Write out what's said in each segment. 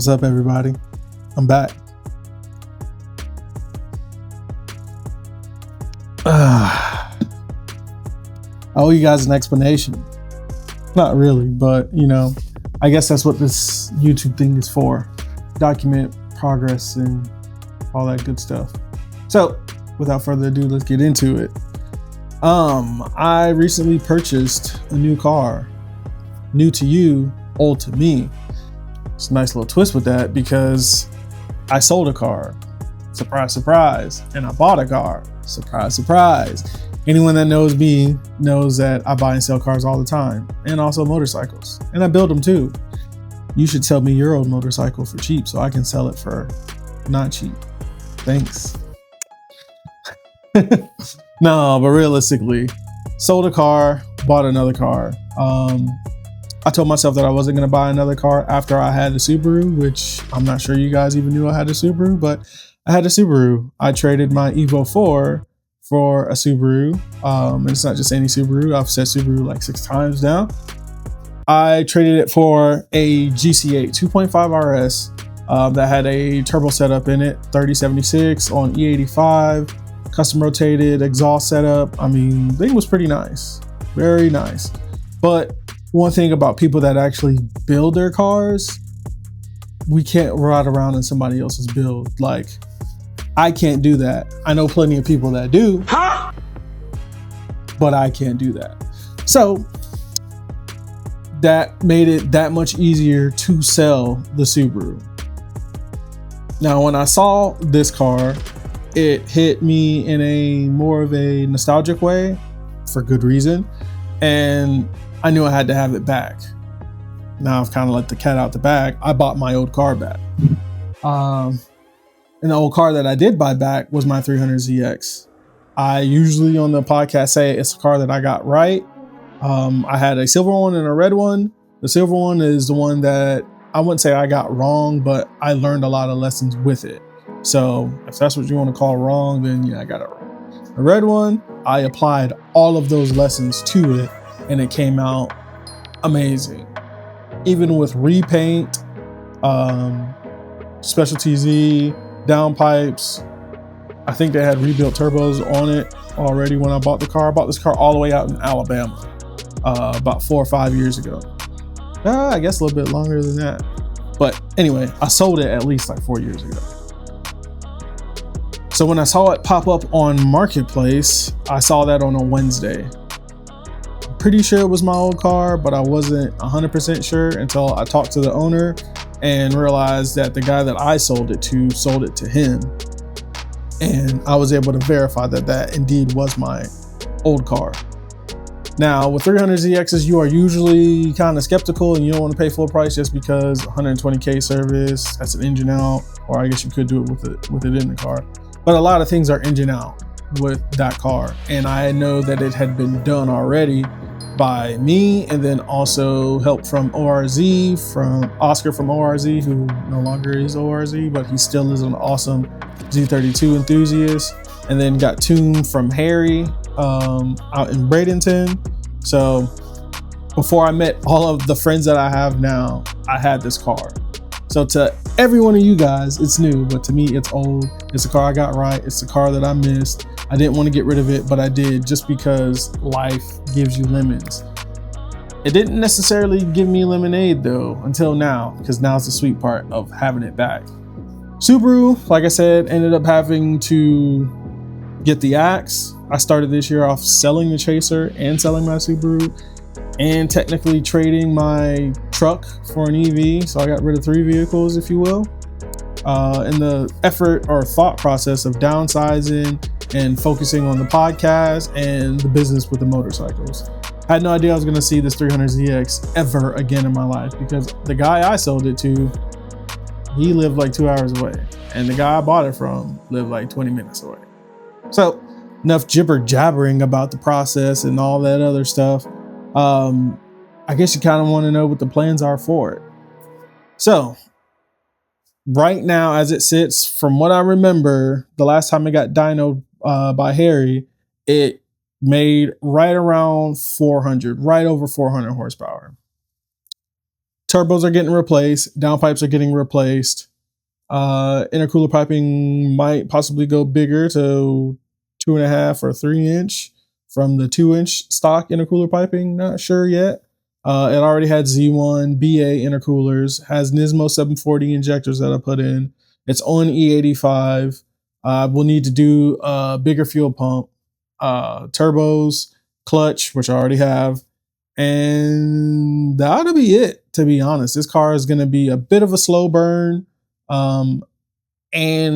up, everybody? I'm back. I owe you guys an explanation. Not really, but I guess that's what this YouTube thing is for. Document progress and all that good stuff. So without further ado, let's get into it. I recently purchased a new car. New to you, old to me. It's a nice little twist with that because I sold a car. Surprise, surprise. And I bought a car. Surprise, surprise. Anyone that knows me knows that I buy and sell cars all the time, and also motorcycles. And I build them too. You should sell me your old motorcycle for cheap so I can sell it for not cheap. Thanks. No, but realistically, sold a car, bought another car. I told myself that I wasn't going to buy another car after I had a Subaru, which I'm not sure you guys even knew I had a Subaru, but I had a Subaru. I traded my Evo 4 for a Subaru. And it's not just any Subaru. I've said Subaru like 6 times now. I traded it for a GC8 2.5 RS that had a turbo setup in it, 3076 on E85, custom rotated exhaust setup. I mean, the thing was pretty nice, very nice. But one thing about people that actually build their cars, we can't ride around in somebody else's build. Like, I can't do that. I know plenty of people that do, but I can't do that. So that made it that much easier to sell the Subaru. Now, when I saw this car, it hit me in a more of a nostalgic way, for good reason. And I knew I had to have it back. Now I've kind of let the cat out the bag. I bought my old car back. And the old car that I did buy back was my 300ZX. I usually on the podcast say it's a car that I got right. I had a silver one and a red one. The silver one is the one that I wouldn't say I got wrong, but I learned a lot of lessons with it. So if that's what you want to call wrong, then yeah, I got it wrong. The red one, I applied all of those lessons to it, and it came out amazing. Even with repaint, Specialty Z, downpipes. I think they had rebuilt turbos on it already when I bought the car. I bought this car all the way out in Alabama about 4 or 5 years ago. I guess a little bit longer than that. But anyway, I sold it at least like 4 years ago. So when I saw it pop up on Marketplace, I saw that on a Wednesday. Pretty sure it was my old car, but I wasn't 100% sure until I talked to the owner and realized that the guy that I sold it to him. And I was able to verify that that indeed was my old car. Now with 300ZXs, you are usually kind of skeptical and you don't want to pay full price just because 120K service, that's an engine out, or I guess you could do it with it in the car. But a lot of things are engine out with that car. And I know that it had been done already by me, and then also help from ORZ, from Oscar from ORZ, who no longer is ORZ, but he still is an awesome Z32 enthusiast. And then got tuned from Harry out in Bradenton. So before I met all of the friends that I have now, I had this car. So to every one of you guys, it's new, but to me, it's old. It's a car I got right. It's a car that I missed. I didn't want to get rid of it, but I did just because life gives you lemons. It didn't necessarily give me lemonade though, until now, because now's the sweet part of having it back. Subaru, like I said, ended up having to get the axe. I started this year off selling the Chaser and selling my Subaru, and technically trading my truck for an EV. So I got rid of 3 vehicles, if you will, in the effort or thought process of downsizing and focusing on the podcast and the business with the motorcycles. I had no idea I was going to see this 300ZX ever again in my life, because the guy I sold it to, he lived like 2 hours away, and the guy I bought it from lived like 20 minutes away. So enough jibber jabbering about the process and all that other stuff. I guess you kind of want to know what the plans are for it. So right now, as it sits, from what I remember, the last time it got dynoed by Harry, it made right around 400, right over 400 horsepower. turbos are getting replaced, downpipes are getting replaced. Intercooler piping might possibly go bigger to 2.5 or 3 inch from the 2 inch stock intercooler piping. Not sure yet. It already had Z1 BA intercoolers, has Nismo 740 injectors that I put in. It's on E85. We'll need to do a bigger fuel pump, turbos, clutch, which I already have. And that'll be it, to be honest. This car is going to be a bit of a slow burn. And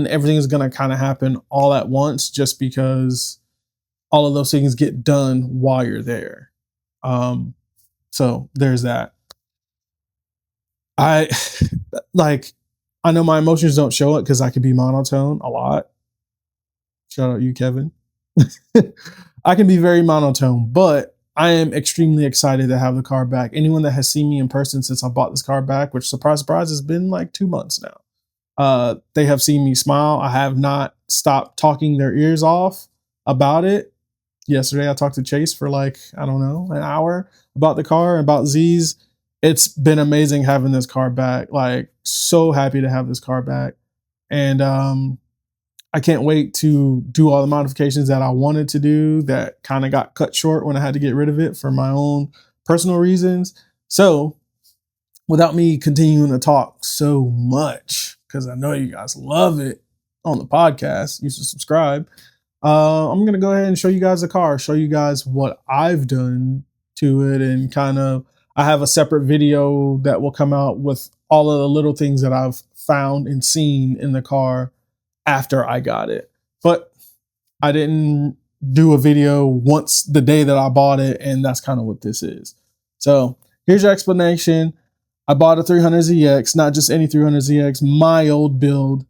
everything is going to kind of happen all at once just because all of those things get done while you're there. So there's that. I know my emotions don't show it because I could be monotone a lot. Shout out you, Kevin. I can be very monotone, but I am extremely excited to have the car back. Anyone that has seen me in person since I bought this car back, which surprise, has been like 2 months now. They have seen me smile. I have not stopped talking their ears off about it. Yesterday, I talked to Chase for like, I don't know, an hour about the car, about Z's. It's been amazing having this car back. Like, so happy to have this car back. And I can't wait to do all the modifications that I wanted to do that kind of got cut short when I had to get rid of it for my own personal reasons. So without me continuing to talk so much, because I know you guys love it on the podcast, you should subscribe. I'm going to go ahead and show you guys the car, show you guys what I've done to it, and kind of, I have a separate video that will come out with all of the little things that I've found and seen in the car after I got it. But I didn't do a video once the day that I bought it, and that's kind of what this is. So here's your explanation. I bought a 300ZX, not just any 300ZX, my old build.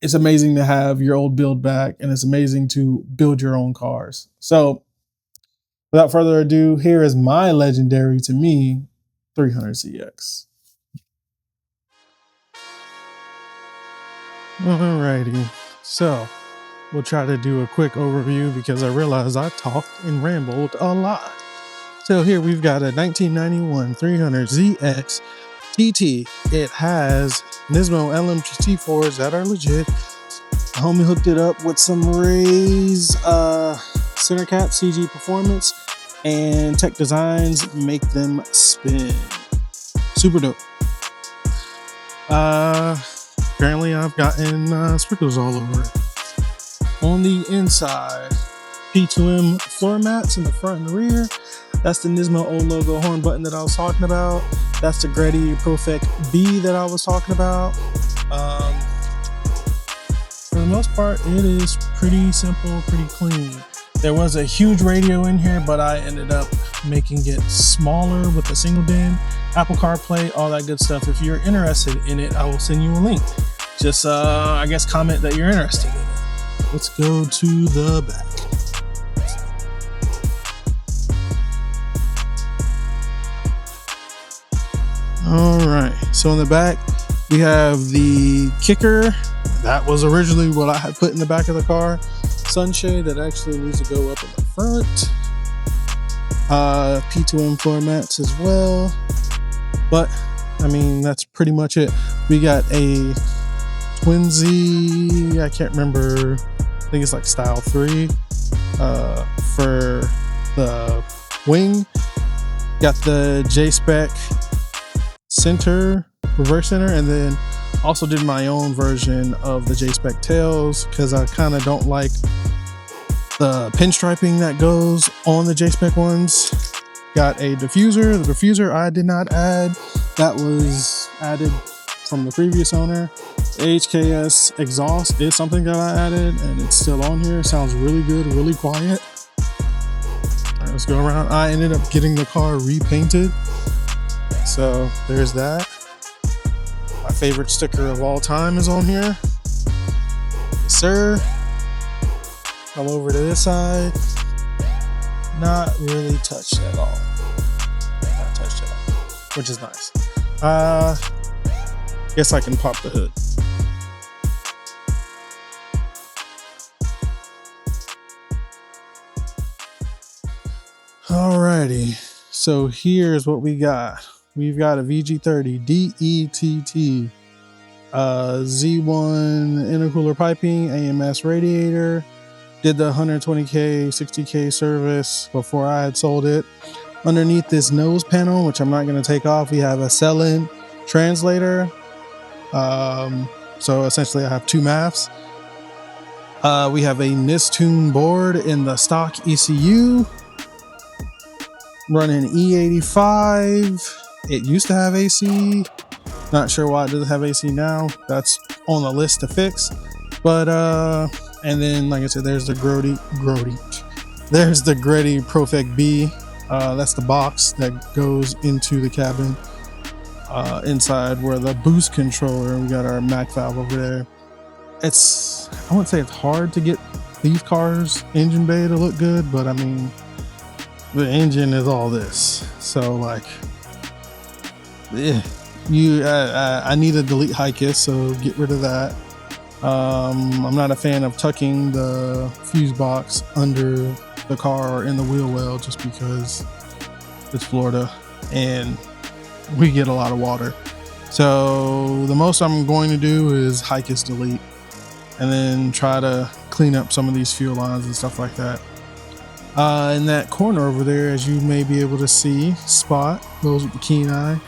It's amazing to have your old build back, and it's amazing to build your own cars. So without further ado, here is my legendary, to me, 300ZX. Alrighty, so we'll try to do a quick overview because I realized I talked and rambled a lot. So here we've got a 1991 300ZX TT. It has Nismo LMGT4s that are legit. Homie hooked it up with some Ray's center cap CG Performance, and Tech Designs make them spin. Super dope. Apparently I've gotten sprinkles all over it. On the inside, P2M floor mats in the front and the rear. That's the Nismo old logo horn button that I was talking about. That's the Grady Profec B that I was talking about. For the most part, it is pretty simple, pretty clean. There was a huge radio in here, but I ended up making it smaller with a single DIN, Apple CarPlay, all that good stuff. If you're interested in it, I will send you a link. Just, I guess, comment that you're interested in it. Let's go to the back. All right, so in the back, we have the kicker. That was originally what I had put in the back of the car. Sunshade that actually needs to go up in the front. P2M floor mats as well. But, I mean, that's pretty much it. We got a Twin Z, I can't remember, I think it's like Style 3 for the wing. Got the J-Spec center, reverse center, and then also did my own version of the J-Spec tails because I kind of don't like the pinstriping that goes on the J-Spec ones. Got a diffuser. The diffuser I did not add. That was added from the previous owner. HKS exhaust is something that I added, and it's still on here. It sounds really good, really quiet. All right, let's go around. I ended up getting the car repainted. So there's that. My favorite sticker of all time is on here. Yes, sir. Come over to this side. Not really touched at all. Not touched at all, which is nice. Guess I can pop the hood. Alrighty. So here's what we got. we've got a VG30 DETT, Z1 intercooler piping, AMS radiator. Did the 120K, 60K service before I had sold it. Underneath this nose panel, which I'm not going to take off, we have a sell-in translator. So essentially I have two MAFs. We have a Nistune board in the stock ECU. Running E85. It used to have AC. Not sure why it doesn't have AC now. That's on the list to fix. But and then like I said, there's the Grody. There's the Grady Profect B. That's the box that goes into the cabin. Inside where the boost controller, we got our Mac valve over there. I wouldn't say it's hard to get these cars engine bay to look good, but I mean, the engine is all this. So like, I need to delete high kiss, so get rid of that. I'm not a fan of tucking the fuse box under the car or in the wheel well, just because it's Florida and we get a lot of water. So the most I'm going to do is high kiss delete, and then try to clean up some of these fuel lines and stuff like that. In that corner over there, as you may be able to see, Spot, those with the keen eye.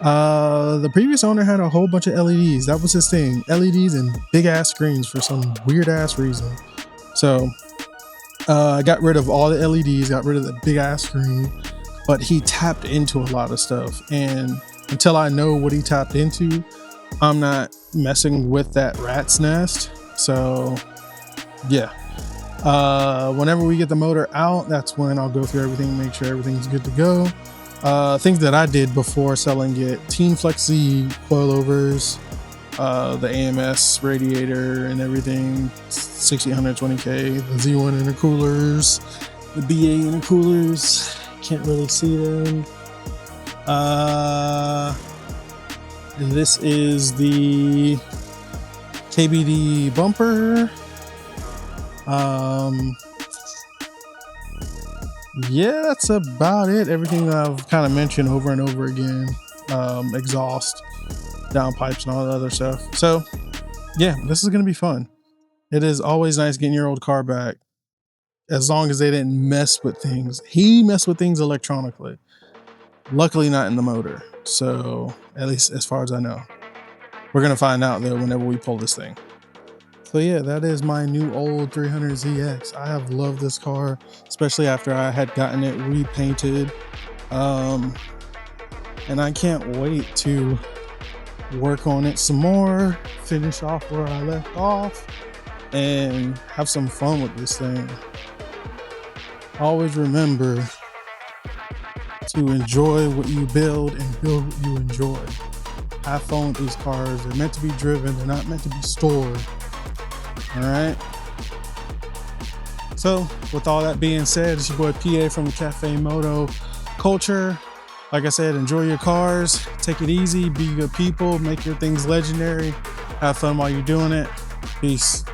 The previous owner had a whole bunch of LEDs. That was his thing. LEDs and big ass screens for some weird ass reason. So I got rid of all the LEDs, got rid of the big ass screen, but he tapped into a lot of stuff. And until I know what he tapped into, I'm not messing with that rat's nest. So yeah. Whenever we get the motor out, that's when I'll go through everything, make sure everything's good to go. Things that I did before selling it: Team Flexi coilovers, the AMS radiator and everything, 120K, the Z1 intercoolers, the BA intercoolers, can't really see them. This is the KBD bumper. Yeah, that's about it. Everything that I've kind of mentioned over and over again. Exhaust, downpipes, and all that other stuff. So yeah, this is gonna be fun. It is always nice getting your old car back, as long as they didn't mess with things. He messed with things electronically, luckily not in the motor, so at least as far as I know. We're gonna find out though whenever we pull this thing. So yeah, that is my new old 300ZX. I have loved this car, especially after I had gotten it repainted. And I can't wait to work on it some more, finish off where I left off, and have some fun with this thing. Always remember to enjoy what you build and build what you enjoy. Have fun with these cars. They're meant to be driven, they're not meant to be stored. All right. So with all that being said, it's your boy PA from the Cafe Moto Culture. Like I said, enjoy your cars, take it easy, be good people, make your things legendary, have fun while you're doing it. Peace.